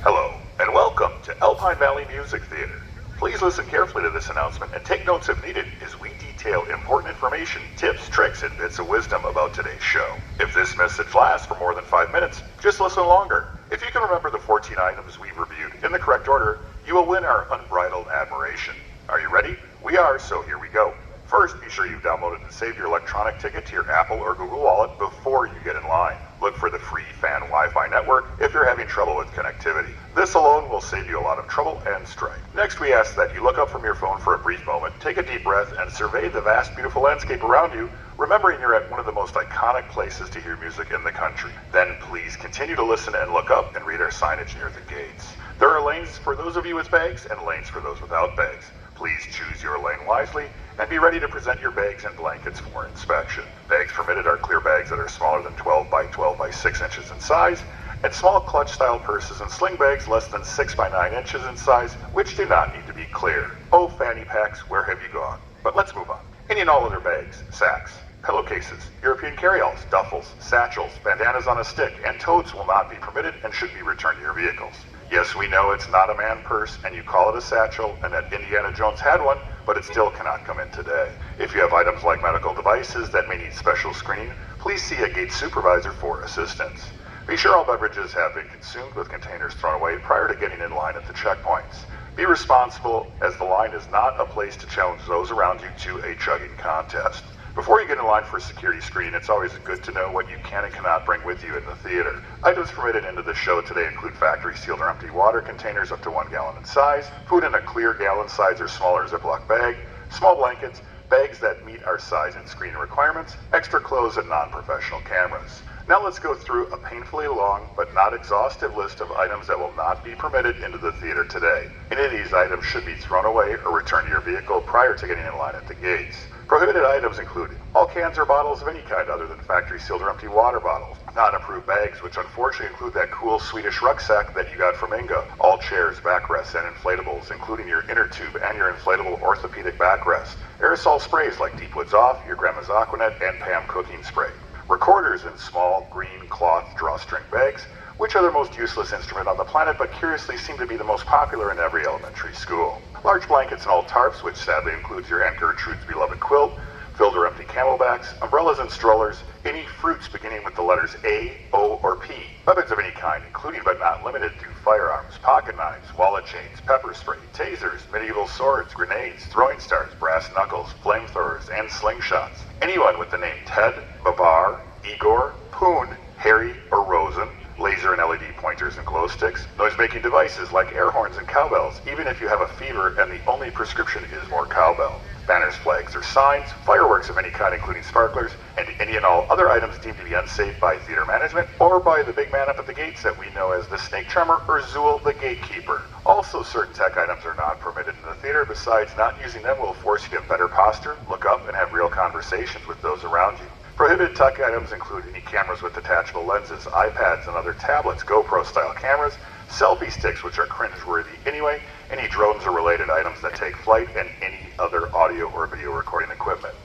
Hello, and welcome to Alpine Valley Music Theater. Please listen carefully to this announcement and take notes if needed as we detail important information, tips, tricks, and bits of wisdom about today's show. If this message lasts for more than 5 minutes, just listen longer. If you can remember the 14 items we've reviewed in the correct order, you will win our unbridled admiration. Are you ready? We are, so here we go. First, be sure you've downloaded and saved your electronic ticket to your Apple or Google Wallet before you get in line. Look for the free fan Wi-Fi network if you're having trouble with connectivity. This alone will save you a lot of trouble and strife. Next, we ask that you look up from your phone for a brief moment, take a deep breath, and survey the vast, beautiful landscape around you, remembering you're at one of the most iconic places to hear music in the country. Then please continue to listen and look up and read our signage near the gates. There are lanes for those of you with bags and lanes for those without bags. Please choose your lane wisely and be ready to present your bags and blankets for inspection. Bags permitted are clear bags that are smaller than 12 by 12 by 6 inches in size, and small clutch-style purses and sling bags less than 6 by 9 inches in size, which do not need to be clear. Oh, fanny packs, where have you gone? But let's move on. Any and all other bags, sacks, pillowcases, European carry-alls, duffels, satchels, bandanas on a stick, and totes will not be permitted and should be returned to your vehicles. Yes, we know it's not a man purse and you call it a satchel and that Indiana Jones had one, but it still cannot come in today. If you have items like medical devices that may need special screening, please see a gate supervisor for assistance. Be sure all beverages have been consumed with containers thrown away prior to getting in line at the checkpoints. Be responsible, as the line is not a place to challenge those around you to a chugging contest. Before you get in line for a security screening, it's always good to know what you can and cannot bring with you in the theater. Items permitted into the show today include factory sealed or empty water containers up to 1 gallon in size, food in a clear gallon size or smaller Ziploc bag, small blankets, bags that meet our size and screening requirements, extra clothes, and non-professional cameras. Now let's go through a painfully long but not exhaustive list of items that will not be permitted into the theater today. Any of these items should be thrown away or returned to your vehicle prior to getting in line at the gates. Prohibited items include all cans or bottles of any kind other than factory sealed or empty water bottles, non-approved bags, which unfortunately include that cool Swedish rucksack that you got from Inga, all chairs, backrests, and inflatables, including your inner tube and your inflatable orthopedic backrest, aerosol sprays like Deep Woods Off, your Grandma's Aquanet, and Pam cooking spray, recorders in small green cloth drawstring bags, which are the most useless instrument on the planet but curiously seem to be the most popular in every elementary school. Large blankets and all tarps, which sadly includes your Aunt Gertrude's beloved quilt, filled or empty camelbacks, umbrellas and strollers, any fruits beginning with the letters A, O, or P, weapons of any kind, including but not limited to firearms, pocket knives, wallet chains, pepper spray, tasers, medieval swords, grenades, throwing stars, brass knuckles, flamethrowers, and slingshots. Anyone with the name Ted, Babar, Igor, Poon, Harry, or Rosen, laser and LED pointers and glow sticks, noise-making devices like air horns and cowbells, even if you have a fever and the only prescription is more cowbell. Banners, flags, or signs, fireworks of any kind including sparklers, and any and all other items deemed to be unsafe by theater management or by the big man up at the gates that we know as the snake charmer or Zool the gatekeeper. Also, certain tech items are not permitted in the theater. Besides, not using them will force you to have better posture, look up, and have real conversations with those around you. Prohibited tech items include any cameras with detachable lenses, iPads and other tablets, GoPro-style cameras, selfie sticks, which are cringe-worthy anyway, any drones or related items that take flight, and any other audio or video recording equipment.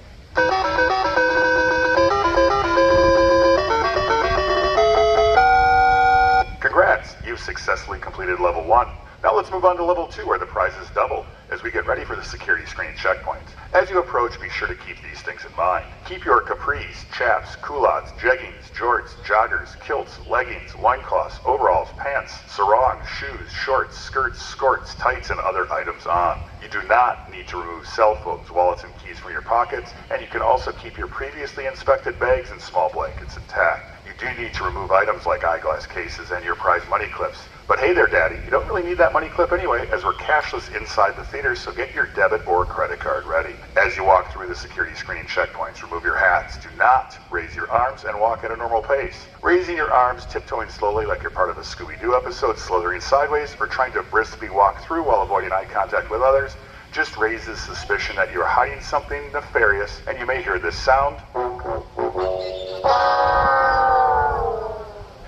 Congrats! You've successfully completed level 1. Now let's move on to level 2, where the prizes double as we get ready for the security screening checkpoints. As you approach, be sure to keep these things in mind. Keep your capris, chaps, culottes, jeggings, jorts, joggers, kilts, leggings, loincloths, overalls, pants, sarongs, shoes, shorts, skirts, skirts, tights, and other items on. You do not need to remove cell phones, wallets, and keys from your pockets, and you can also keep your previously inspected bags and small blankets intact. You do need to remove items like eyeglass cases and your prize money clips. But hey there, Daddy, you don't really need that money clip anyway, as we're cashless inside the theater, so get your debit or credit card ready. As you walk through the security screening checkpoints, remove your hats. Do not raise your arms and walk at a normal pace. Raising your arms, tiptoeing slowly like you're part of a Scooby-Doo episode, slithering sideways, or trying to briskly walk through while avoiding eye contact with others, just raises suspicion that you're hiding something nefarious, and you may hear this sound.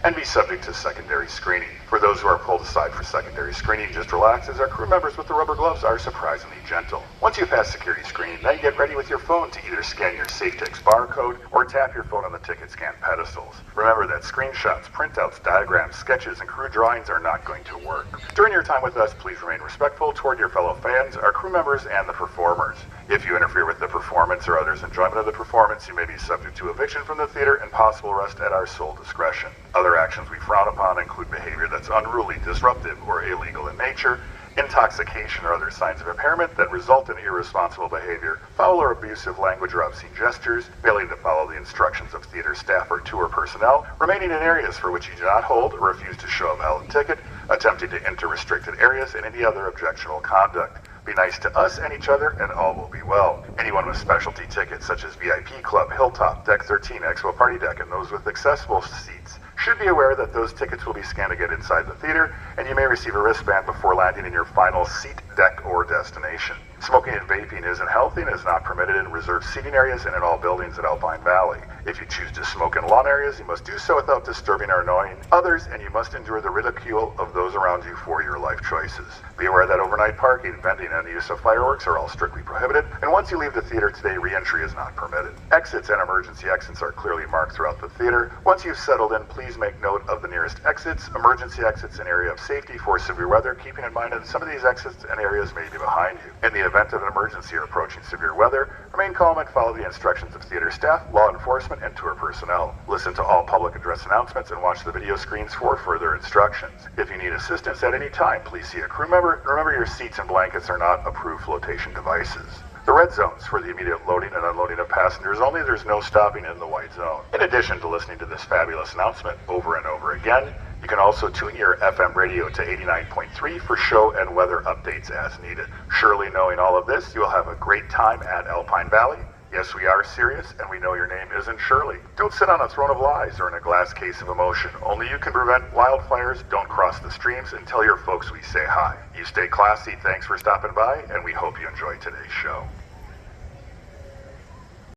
and be subject to secondary screening. For those who are pulled aside for secondary screening, just relax, as our crew members with the rubber gloves are surprisingly gentle. Once you pass security screening, then get ready with your phone to either scan your SafeTix barcode or tap your phone on the ticket scan pedestals. Remember that screenshots, printouts, diagrams, sketches, and crew drawings are not going to work. During your time with us, please remain respectful toward your fellow fans, our crew members, and the performers. If you interfere with the performance or others' enjoyment of the performance, you may be subject to eviction from the theater and possible arrest at our sole discretion. Other actions we frown upon include behavior that's unruly, disruptive, or illegal in nature, intoxication or other signs of impairment that result in irresponsible behavior, foul or abusive language or obscene gestures, failing to follow the instructions of theater staff or tour personnel, remaining in areas for which you do not hold or refuse to show a valid ticket, attempting to enter restricted areas, and any other objectionable conduct. Be nice to us and each other, and all will be well. Anyone with specialty tickets such as VIP Club, Hilltop, Deck 13, Expo Party Deck, and those with accessible seats should be aware that those tickets will be scanned to get inside the theater, and you may receive a wristband before landing in your final seat, deck, or destination. Smoking and vaping isn't healthy and is not permitted in reserved seating areas and in all buildings at Alpine Valley. If you choose to smoke in lawn areas, you must do so without disturbing or annoying others, and you must endure the ridicule of those around you for your life choices. Be aware that overnight parking, vending, and the use of fireworks are all strictly prohibited, and once you leave the theater today, re-entry is not permitted. Exits and emergency exits are clearly marked throughout the theater. Once you've settled in, please make note of the nearest exits, emergency exits, and area of safety for severe weather, keeping in mind that some of these exits and areas may be behind you. In the event of an emergency or approaching severe weather, remain calm and follow the instructions of theater staff, law enforcement, and tour personnel. Listen to all public address announcements and watch the video screens for further instructions. If you need assistance at any time, please see a crew member. Remember, your seats and blankets are not approved flotation devices. The red zone's for the immediate loading and unloading of passengers only. There's no stopping in the white zone. In addition to listening to this fabulous announcement over and over again, you can also tune your FM radio to 89.3 for show and weather updates as needed. Surely knowing all of this, you will have a great time at Alpine Valley. Yes, we are serious, and we know your name isn't Shirley. Don't sit on a throne of lies or in a glass case of emotion. Only you can prevent wildfires. Don't cross the streams, and tell your folks we say hi. You stay classy. Thanks for stopping by, and we hope you enjoy today's show.